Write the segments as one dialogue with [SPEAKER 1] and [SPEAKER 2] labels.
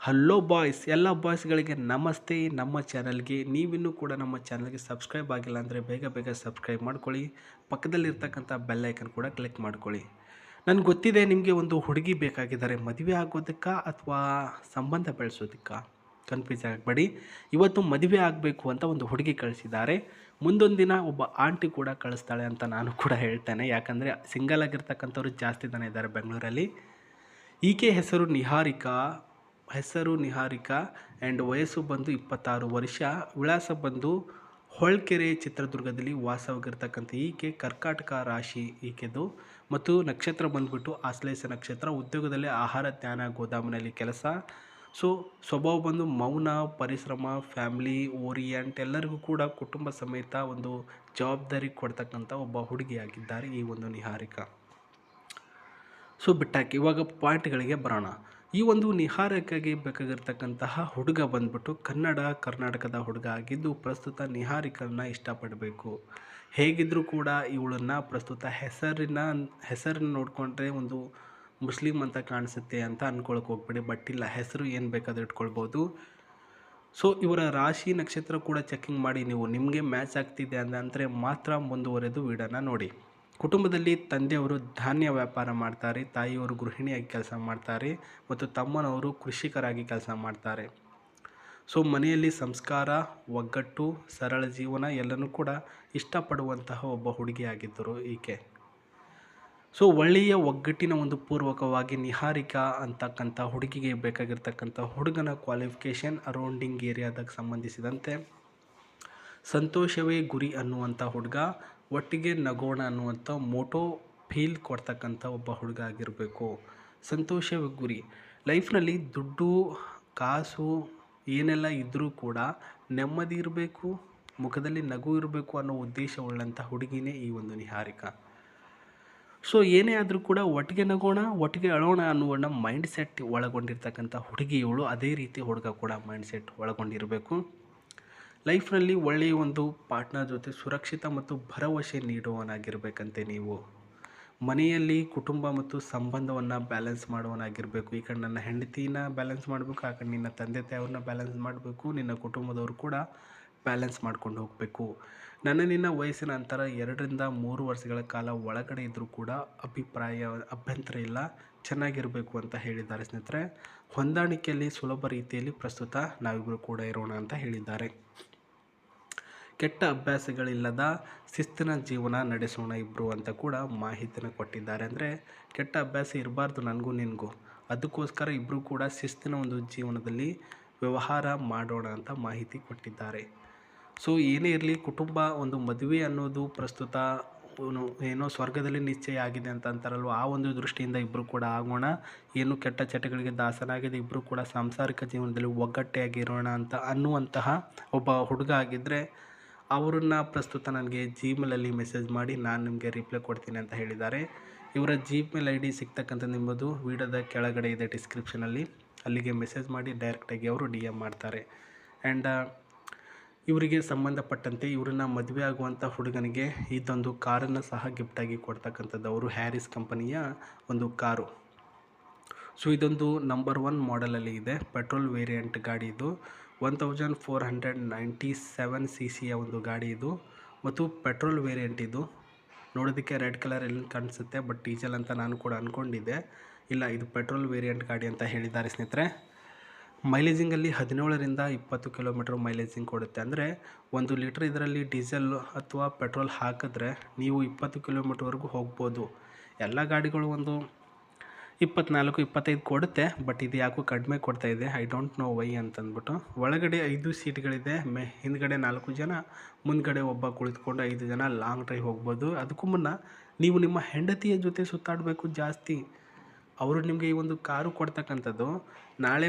[SPEAKER 1] Hello boys, ಎಲ್ಲ ಬಾಯ್ಸ್ಗಳಿಗೆ ನಮಸ್ತೆ. ನಮ್ಮ ಚಾನಲ್ಗೆ ನೀವಿನ್ನೂ ಕೂಡ ನಮ್ಮ ಚಾನಲ್ಗೆ ಸಬ್ಸ್ಕ್ರೈಬ್ ಆಗಿಲ್ಲ ಅಂದರೆ ಬೇಗ ಬೇಗ ಸಬ್ಸ್ಕ್ರೈಬ್ ಮಾಡ್ಕೊಳ್ಳಿ. ಪಕ್ಕದಲ್ಲಿರ್ತಕ್ಕಂಥ ಬೆಲ್ ಐಕನ್ ಕೂಡ ಕ್ಲಿಕ್ ಮಾಡ್ಕೊಳ್ಳಿ. ನನಗೆ ಗೊತ್ತಿದೆ ನಿಮಗೆ ಒಂದು ಹುಡುಗಿ ಬೇಕಾಗಿದ್ದಾರೆ, ಮದುವೆ ಆಗೋದಕ್ಕೆ ಅಥವಾ ಸಂಬಂಧ ಬೆಳೆಸೋದಕ್ಕೆ. ಕನ್ಫ್ಯೂಸ್ ಆಗಬೇಡಿ. ಇವತ್ತು ಮದುವೆ ಆಗಬೇಕು ಅಂತ ಒಂದು ಹುಡುಗಿ ಕಳಿಸಿದ್ದಾರೆ. ಮುಂದೊಂದು ದಿನ ಒಬ್ಬ ಆಂಟಿ ಕೂಡ ಕಳಿಸ್ತಾಳೆ ಅಂತ ನಾನು ಕೂಡ ಹೇಳ್ತೇನೆ. ಯಾಕಂದರೆ ಸಿಂಗಲ್ ಆಗಿರ್ತಕ್ಕಂಥವ್ರು ಜಾಸ್ತಿ ಜನ ಇದ್ದಾರೆ ಬೆಂಗಳೂರಲ್ಲಿ. ಈಕೆ ಹೆಸರು ನಿಹಾರಿಕಾ ಆ್ಯಂಡ್ ವಯಸ್ಸು ಬಂದು 26 ವರ್ಷ. ವಿಳಾಸ ಬಂದು ಹೊಳಲ್ಕೆರೆ, ಚಿತ್ರದುರ್ಗದಲ್ಲಿ ವಾಸವಾಗಿರ್ತಕ್ಕಂಥ ಈಕೆ ಕರ್ಕಾಟಕ ರಾಶಿ ಈಕೆದು. ಮತ್ತು ನಕ್ಷತ್ರ ಬಂದುಬಿಟ್ಟು ಆಶ್ಲೇಷ ನಕ್ಷತ್ರ. ಉದ್ಯೋಗದಲ್ಲಿ ಆಹಾರ ಜ್ಞಾನ ಗೋದಾಮಿನಲ್ಲಿ ಕೆಲಸ. ಸೊ ಸ್ವಭಾವ ಬಂದು ಮೌನ, ಪರಿಶ್ರಮ, ಫ್ಯಾಮಿಲಿ ಓರಿಯೆಂಟ್, ಎಲ್ಲರಿಗೂ ಕೂಡ ಕುಟುಂಬ ಸಮೇತ ಒಂದು ಜವಾಬ್ದಾರಿ ಕೊಡ್ತಕ್ಕಂಥ ಒಬ್ಬ ಹುಡುಗಿಯಾಗಿದ್ದಾರೆ ಈ ಒಂದು ನಿಹಾರಿಕಾ. ಸೊ ಬಿಟ್ಟಾಕಿ ಇವಾಗ ಪಾಯಿಂಟ್ಗಳಿಗೆ ಬರೋಣ. ಈ ಒಂದು ನಿಹಾರಿಕಾಗೆ ಬೇಕಾಗಿರ್ತಕ್ಕಂತಹ ಹುಡುಗ ಬಂದ್ಬಿಟ್ಟು ಕರ್ನಾಟಕದ ಹುಡುಗ ಆಗಿದ್ದು ಪ್ರಸ್ತುತ ನಿಹಾರಿಕರನ್ನ ಇಷ್ಟಪಡಬೇಕು. ಹೇಗಿದ್ದರೂ ಕೂಡ ಇವಳನ್ನು ಪ್ರಸ್ತುತ ಹೆಸರನ್ನ ನೋಡಿಕೊಂಡ್ರೆ ಒಂದು ಮುಸ್ಲಿಂ ಅಂತ ಕಾಣಿಸುತ್ತೆ ಅಂತ ಅಂದ್ಕೊಳಕ್ಕೆ ಹೋಗ್ಬೇಡಿ. ಬಟ್ ಇಲ್ಲ, ಹೆಸರು ಏನು ಬೇಕಾದರೂ ಇಟ್ಕೊಳ್ಬೋದು. ಸೊ ಇವರ ರಾಶಿ ನಕ್ಷತ್ರ ಕೂಡ ಚೆಕಿಂಗ್ ಮಾಡಿ ನೀವು ನಿಮಗೆ ಮ್ಯಾಚ್ ಆಗ್ತಿದೆ ಅಂದರೆ ಮಾತ್ರ ಮುಂದುವರೆದು ವಿಡಿಯೋನ ನೋಡಿ. ಕುಟುಂಬದಲ್ಲಿ ತಂದೆಯವರು ಧಾನ್ಯ ವ್ಯಾಪಾರ ಮಾಡ್ತಾರೆ, ತಾಯಿಯವರು ಗೃಹಿಣಿಯಾಗಿ ಕೆಲಸ ಮಾಡ್ತಾರೆ ಮತ್ತು ತಮ್ಮನವರು ಕೃಷಿಕರಾಗಿ ಕೆಲಸ ಮಾಡ್ತಾರೆ. ಸೊ ಮನೆಯಲ್ಲಿ ಸಂಸ್ಕಾರ, ಒಗ್ಗಟ್ಟು, ಸರಳ ಜೀವನ ಎಲ್ಲನೂ ಕೂಡ ಇಷ್ಟಪಡುವಂತಹ ಒಬ್ಬ ಹುಡುಗಿಯಾಗಿದ್ದರು ಈಕೆ. ಸೊ ಒಳ್ಳೆಯ ಒಗ್ಗಟ್ಟಿನ ಒಂದು ಪೂರ್ವಕವಾಗಿ ನಿಹಾರಿಕಾ ಅಂತಕ್ಕಂಥ ಹುಡುಗಿಗೆ ಬೇಕಾಗಿರ್ತಕ್ಕಂಥ ಹುಡುಗನ ಕ್ವಾಲಿಫಿಕೇಷನ್ ಅರೌಂಡಿಂಗ್ ಏರಿಯಾದಾಗ ಸಂಬಂಧಿಸಿದಂತೆ ಸಂತೋಷವೇ ಗುರಿ ಅನ್ನುವಂಥ ಹುಡುಗ, ಒಟ್ಟಿಗೆ ನಗೋಣ ಅನ್ನುವಂಥ ಮೋಟೋ ಫೀಲ್ ಕೊಡ್ತಕ್ಕಂಥ ಒಬ್ಬ ಹುಡುಗ ಆಗಿರಬೇಕು. ಸಂತೋಷವೇ ಗುರಿ. ಲೈಫ್ನಲ್ಲಿ ದುಡ್ಡು ಕಾಸು ಏನೆಲ್ಲ ಇದ್ದರೂ ಕೂಡ ನೆಮ್ಮದಿ ಇರಬೇಕು, ಮುಖದಲ್ಲಿ ನಗು ಇರಬೇಕು ಅನ್ನೋ ಉದ್ದೇಶವುಳ್ಳಂಥ ಹುಡುಗಿನೇ ಈ ಒಂದು ನಿಹಾರಿಕಾ. ಸೊ ಏನೇ ಆದರೂ ಕೂಡ ಒಟ್ಟಿಗೆ ನಗೋಣ, ಒಟ್ಟಿಗೆ ಅಳೋಣ ಅನ್ನುವ ಮೈಂಡ್ ಸೆಟ್ ಒಳಗೊಂಡಿರ್ತಕ್ಕಂಥ ಹುಡುಗಿ ಇವಳು. ಅದೇ ರೀತಿ ಹುಡುಗ ಕೂಡ ಮೈಂಡ್ ಸೆಟ್ ಒಳಗೊಂಡಿರಬೇಕು. ಲೈಫ್ನಲ್ಲಿ ಒಳ್ಳೆಯ ಒಂದು ಪಾರ್ಟ್ನರ್ ಜೊತೆ ಸುರಕ್ಷಿತ ಮತ್ತು ಭರವಸೆ ನೀಡುವವನಾಗಿರಬೇಕಂತೆ ನೀವು. ಮನೆಯಲ್ಲಿ ಕುಟುಂಬ ಮತ್ತು ಸಂಬಂಧವನ್ನು ಬ್ಯಾಲೆನ್ಸ್ ಮಾಡುವವನಾಗಿರಬೇಕು. ಈ ಕಡೆ ನನ್ನ ಹೆಂಡತಿನ ಬ್ಯಾಲೆನ್ಸ್ ಮಾಡಬೇಕು, ಆ ಕಡೆ ನಿನ್ನ ತಂದೆ ತಾಯಿಯವ್ರನ್ನ ಬ್ಯಾಲೆನ್ಸ್ ಮಾಡಬೇಕು, ನಿನ್ನ ಕುಟುಂಬದವರು ಕೂಡ ಬ್ಯಾಲೆನ್ಸ್ ಮಾಡ್ಕೊಂಡು ಹೋಗಬೇಕು. ನಿನ್ನ ವಯಸ್ಸಿನ ಅಂತರ 2-3 ವರ್ಷಗಳ ಕಾಲ ಒಳಗಡೆ ಇದ್ದರೂ ಕೂಡ ಅಭ್ಯಂತರ ಇಲ್ಲ, ಚೆನ್ನಾಗಿರಬೇಕು ಅಂತ ಹೇಳಿದ್ದಾರೆ ಸ್ನೇಹಿತರೆ. ಹೊಂದಾಣಿಕೆಯಲ್ಲಿ ಸುಲಭ ರೀತಿಯಲ್ಲಿ ಪ್ರಸ್ತುತ ನಾವಿಬ್ಬರು ಕೂಡ ಇರೋಣ ಅಂತ ಹೇಳಿದ್ದಾರೆ. ಕೆಟ್ಟ ಅಭ್ಯಾಸಗಳಿಲ್ಲದ ಶಿಸ್ತಿನ ಜೀವನ ನಡೆಸೋಣ ಇಬ್ಬರು ಅಂತ ಕೂಡ ಮಾಹಿತಿನ ಕೊಟ್ಟಿದ್ದಾರೆ. ಅಂದರೆ ಕೆಟ್ಟ ಅಭ್ಯಾಸ ಇರಬಾರ್ದು ನನಗೂ ನಿನಗೂ, ಅದಕ್ಕೋಸ್ಕರ ಇಬ್ಬರು ಕೂಡ ಶಿಸ್ತಿನ ಒಂದು ಜೀವನದಲ್ಲಿ ವ್ಯವಹಾರ ಮಾಡೋಣ ಅಂತ ಮಾಹಿತಿ ಕೊಟ್ಟಿದ್ದಾರೆ. ಸೊ ಏನೇ ಇರಲಿ, ಕುಟುಂಬ ಒಂದು ಮದುವೆ ಅನ್ನೋದು ಪ್ರಸ್ತುತ ಏನೋ ಸ್ವರ್ಗದಲ್ಲಿ ನಿಶ್ಚಯ ಆಗಿದೆ ಅಂತ ಅಂತಾರಲ್ವ, ಆ ಒಂದು ದೃಷ್ಟಿಯಿಂದ ಇಬ್ಬರು ಕೂಡ ಆಗೋಣ. ಏನು ಕೆಟ್ಟ ಚಟಗಳಿಗೆ ದಾಸನಾಗಿದೆ, ಇಬ್ಬರು ಕೂಡ ಸಾಂಸಾರಿಕ ಜೀವನದಲ್ಲಿ ಒಗ್ಗಟ್ಟಾಗಿರೋಣ ಅಂತ ಅನ್ನುವಂತಹ ಒಬ್ಬ ಹುಡುಗ ಆಗಿದ್ದರೆ ಅವರನ್ನು ಪ್ರಸ್ತುತ ನನಗೆ ಜಿಮೇಲಲ್ಲಿ ಮೆಸೇಜ್ ಮಾಡಿ ನಾನು ನಿಮಗೆ ರಿಪ್ಲೈ ಕೊಡ್ತೀನಿ ಅಂತ ಹೇಳಿದ್ದಾರೆ. ಇವರ ಜಿಮೇಲ್ ಐ ಡಿ ಸಿಗ್ತಕ್ಕಂಥ ನಿಮ್ಮದು ವಿಡಿಯೋದ ಕೆಳಗಡೆ ಇದೆ ಡಿಸ್ಕ್ರಿಪ್ಷನಲ್ಲಿ, ಅಲ್ಲಿಗೆ ಮೆಸೇಜ್ ಮಾಡಿ ಡೈರೆಕ್ಟಾಗಿ ಅವರು DM ಮಾಡ್ತಾರೆ. ಆ್ಯಂಡ್ ಇವರಿಗೆ ಸಂಬಂಧಪಟ್ಟಂತೆ ಇವರನ್ನು ಮದುವೆ ಆಗುವಂಥ ಹುಡುಗನಿಗೆ ಇದೊಂದು ಕಾರನ್ನು ಸಹ ಗಿಫ್ಟಾಗಿ ಕೊಡ್ತಕ್ಕಂಥದ್ದು. ಅವರು ಹ್ಯಾರಿಸ್ ಕಂಪನಿಯ ಒಂದು ಕಾರು. ಸೊ ಇದೊಂದು ನಂಬರ್ 1 ಮಾಡೆಲಲ್ಲಿ ಇದೆ, ಪೆಟ್ರೋಲ್ ವೇರಿಯಂಟ್ ಗಾಡಿ ಇದು. 1497 cc ಒಂದು ಗಾಡಿ ಇದು ಮತ್ತು ಪೆಟ್ರೋಲ್ ವೇರಿಯಂಟ್ ಇದು. ನೋಡೋದಕ್ಕೆ ರೆಡ್ ಕಲರ್ ಎಲ್ಲಿ ಕಾಣಿಸುತ್ತೆ, ಬಟ್ ಡೀಸೆಲ್ ಅಂತ ನಾನು ಕೂಡ ಅಂದ್ಕೊಂಡಿದ್ದೆ. ಇಲ್ಲ, ಇದು ಪೆಟ್ರೋಲ್ ವೇರಿಯಂಟ್ ಗಾಡಿ ಅಂತ ಹೇಳಿದ್ದಾರೆ ಸ್ನೇಹಿತರೆ. ಮೈಲೇಜಿಂಗಲ್ಲಿ 17-20 ಕಿಲೋಮೀಟ್ರ್ ಮೈಲೇಜಿಂಗ್ ಕೊಡುತ್ತೆ. ಅಂದರೆ 1 ಲೀಟ್ರ್ ಇದರಲ್ಲಿ ಡೀಸೆಲ್ ಅಥವಾ ಪೆಟ್ರೋಲ್ ಹಾಕಿದ್ರೆ ನೀವು 20 ಕಿಲೋಮೀಟ್ರ್ವರೆಗೂ ಹೋಗ್ಬೋದು. ಎಲ್ಲ ಗಾಡಿಗಳು ಒಂದು 24-25 ಕೊಡುತ್ತೆ, ಬಟ್ ಇದು ಯಾಕೋ ಕಡಿಮೆ ಕೊಡ್ತಾಯಿದೆ. ಐ ಡೋಂಟ್ ನೋ ವೈ ಅಂತಂದ್ಬಿಟ್ಟು. ಒಳಗಡೆ 5 ಸೀಟ್ಗಳಿದೆ, ಹಿಂದ್ಗಡೆ 4 ಜನ, ಮುಂದ್ಗಡೆ ಒಬ್ಬ ಕುಳಿತುಕೊಂಡು 5 ಜನ ಲಾಂಗ್ ಡ್ರೈವ್ ಹೋಗ್ಬೋದು. ಅದಕ್ಕೂ ಮುನ್ನ ನೀವು ನಿಮ್ಮ ಹೆಂಡತಿಯ ಜೊತೆ ಸುತ್ತಾಡಬೇಕು ಜಾಸ್ತಿ. ಅವರು ನಿಮಗೆ ಈ ಒಂದು ಕಾರು ಕೊಡ್ತಕ್ಕಂಥದ್ದು, ನಾಳೆ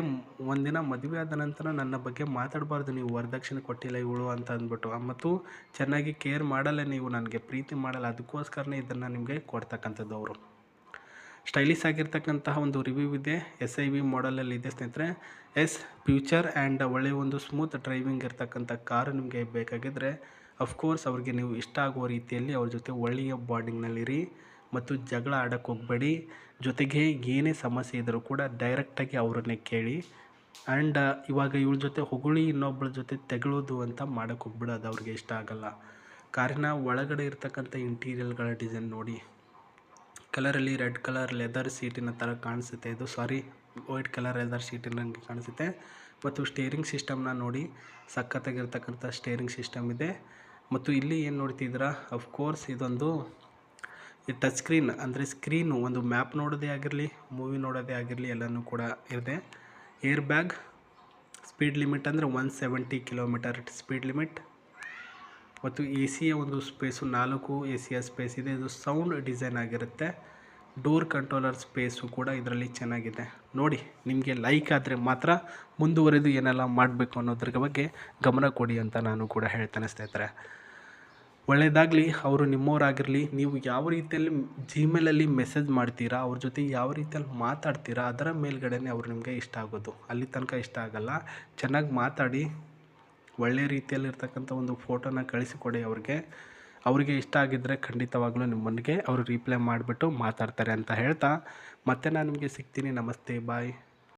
[SPEAKER 1] ಒಂದಿನ ಮದುವೆ ಆದ ನಂತರ ನನ್ನ ಬಗ್ಗೆ ಮಾತಾಡಬಾರ್ದು, ನೀವು ವರದಕ್ಷಿಣೆ ಕೊಟ್ಟಿಲ್ಲ ಇವಳು ಅಂತ ಅಂದ್ಬಿಟ್ಟು, ಮತ್ತು ಚೆನ್ನಾಗಿ ಕೇರ್ ಮಾಡಲ್ಲ, ನೀವು ನನಗೆ ಪ್ರೀತಿ ಮಾಡಲ್ಲ, ಅದಕ್ಕೋಸ್ಕರನೇ ಇದನ್ನು ನಿಮಗೆ ಕೊಡ್ತಕ್ಕಂಥದ್ದು ಅವರು. ಸ್ಟೈಲಿಶ್ ಆಗಿರ್ತಕ್ಕಂತಹ ಒಂದು ರಿವ್ಯೂ ಇದೆ. SIV ಮಾಡೆಲಲ್ಲಿ ಇದೆ ಸ್ನೇಹಿತರೆ. ಫ್ಯೂಚರ್ ಆ್ಯಂಡ್ ಒಳ್ಳೆಯ ಒಂದು ಸ್ಮೂತ್ ಡ್ರೈವಿಂಗ್ ಇರ್ತಕ್ಕಂಥ ಕಾರು ನಿಮಗೆ ಬೇಕಾಗಿದ್ದರೆ ಅಫ್ಕೋರ್ಸ್ ಅವ್ರಿಗೆ ನೀವು ಇಷ್ಟ ಆಗುವ ರೀತಿಯಲ್ಲಿ ಅವ್ರ ಜೊತೆ ಒಳ್ಳೆಯ ಬಾಂಡಿಂಗ್ನಲ್ಲಿರಿ ಮತ್ತು ಜಗಳ ಆಡೋಕ್ಕೆ ಹೋಗಬೇಡಿ. ಜೊತೆಗೆ ಏನೇ ಸಮಸ್ಯೆ ಇದ್ದರೂ ಕೂಡ ಡೈರೆಕ್ಟಾಗಿ ಅವರನ್ನೇ ಕೇಳಿ. ಆ್ಯಂಡ್ ಇವಾಗ ಇವಳ ಜೊತೆ ಹೊಗಳಿ ಇನ್ನೊಬ್ಬಳ ಜೊತೆ ತೆಗಳೋದು ಅಂತ ಮಾಡೋಕ್ಕೆ ಹೋಗ್ಬಿಡೋದು ಅವ್ರಿಗೆ ಇಷ್ಟ ಆಗಲ್ಲ. ಕಾರಿನ ಒಳಗಡೆ ಇರ್ತಕ್ಕಂಥ ಇಂಟೀರಿಯರ್ಗಳ ಡಿಸೈನ್ ನೋಡಿ, ಕಲರಲ್ಲಿ ರೆಡ್ ಕಲರ್ ಲೆದರ್ ಸೀಟಿನ ಥರ ಕಾಣಿಸುತ್ತೆ. ಇದು ವೈಟ್ ಕಲರ್ ಲೆದರ್ ಸೀಟಿನಂಗೆ ಕಾಣಿಸುತ್ತೆ. ಮತ್ತು ಸ್ಟೇರಿಂಗ್ ಸಿಸ್ಟಮ್ನ ನೋಡಿ, ಸಖತ್ತಾಗಿರ್ತಕ್ಕಂಥ ಸ್ಟೇರಿಂಗ್ ಸಿಸ್ಟಮ್ ಇದೆ. ಮತ್ತು ಇಲ್ಲಿ ಏನು ನೋಡ್ತಿದ್ದೀರಾ, ಅಫ್ಕೋರ್ಸ್ ಇದೊಂದು ಟಚ್ ಸ್ಕ್ರೀನ್, ಅಂದರೆ ಸ್ಕ್ರೀನು ಒಂದು ಮ್ಯಾಪ್ ನೋಡೋದೇ ಆಗಿರಲಿ, ಮೂವಿ ನೋಡೋದೇ ಆಗಿರಲಿ ಎಲ್ಲನೂ ಕೂಡ ಇದೆ. ಏರ್ ಬ್ಯಾಗ್, ಸ್ಪೀಡ್ ಲಿಮಿಟ್ ಅಂದರೆ 170 ಕಿಲೋಮೀಟರ್ ಸ್ಪೀಡ್ ಲಿಮಿಟ್. ಮತ್ತು ಎ ಸಿಯ ಒಂದು ಸ್ಪೇಸು 4 ಎ ಸಿಯ ಸ್ಪೇಸ್ ಇದೆ. ಇದು ಸೌಂಡ್ ಡಿಸೈನ್ ಆಗಿರುತ್ತೆ. ಡೋರ್ ಕಂಟ್ರೋಲರ್ ಸ್ಪೇಸು ಕೂಡ ಇದರಲ್ಲಿ ಚೆನ್ನಾಗಿದೆ. ನೋಡಿ, ನಿಮಗೆ ಲೈಕ್ ಆದರೆ ಮಾತ್ರ ಮುಂದುವರೆದು ಏನೆಲ್ಲ ಮಾಡಬೇಕು ಅನ್ನೋದ್ರ ಬಗ್ಗೆ ಗಮನ ಕೊಡಿ ಅಂತ ನಾನು ಕೂಡ ಹೇಳ್ತೇನೆ ಸ್ನೇಹಿತರೆ. ಒಳ್ಳೆಯದಾಗಲಿ. ಅವರು ನಿಮ್ಮವರಾಗಿರಲಿ. ನೀವು ಯಾವ ರೀತಿಯಲ್ಲಿ ಜಿಮೇಲಲ್ಲಿ ಮೆಸೇಜ್ ಮಾಡ್ತೀರಾ, ಅವ್ರ ಜೊತೆ ಯಾವ ರೀತಿಯಲ್ಲಿ ಮಾತಾಡ್ತೀರಾ, ಅದರ ಮೇಲ್ಗಡೆನೇ ಅವ್ರು ನಿಮಗೆ ಇಷ್ಟ ಆಗೋದು. ಅಲ್ಲಿ ತನಕ ಇಷ್ಟ ಆಗಲ್ಲ. ಚೆನ್ನಾಗಿ ಮಾತಾಡಿ, ಒಳ್ಳೆಯ ರೀತಿಯಲ್ಲಿರ್ತಕ್ಕಂಥ ಒಂದು ಫೋಟೋನ ಕಳಿಸಿಕೊಡಿ ಅವ್ರಿಗೆ ಇಷ್ಟ ಆಗಿದ್ದರೆ ಖಂಡಿತವಾಗ್ಲೂ ನಿಮ್ಮನಿಗೆ ಅವರು ರಿಪ್ಲೈ ಮಾಡಿಬಿಟ್ಟು ಮಾತಾಡ್ತಾರೆ ಅಂತ ಹೇಳ್ತಾ, ಮತ್ತೆ ನಾನು ನಿಮಗೆ ಸಿಗ್ತೀನಿ. ನಮಸ್ತೆ, ಬಾಯ್.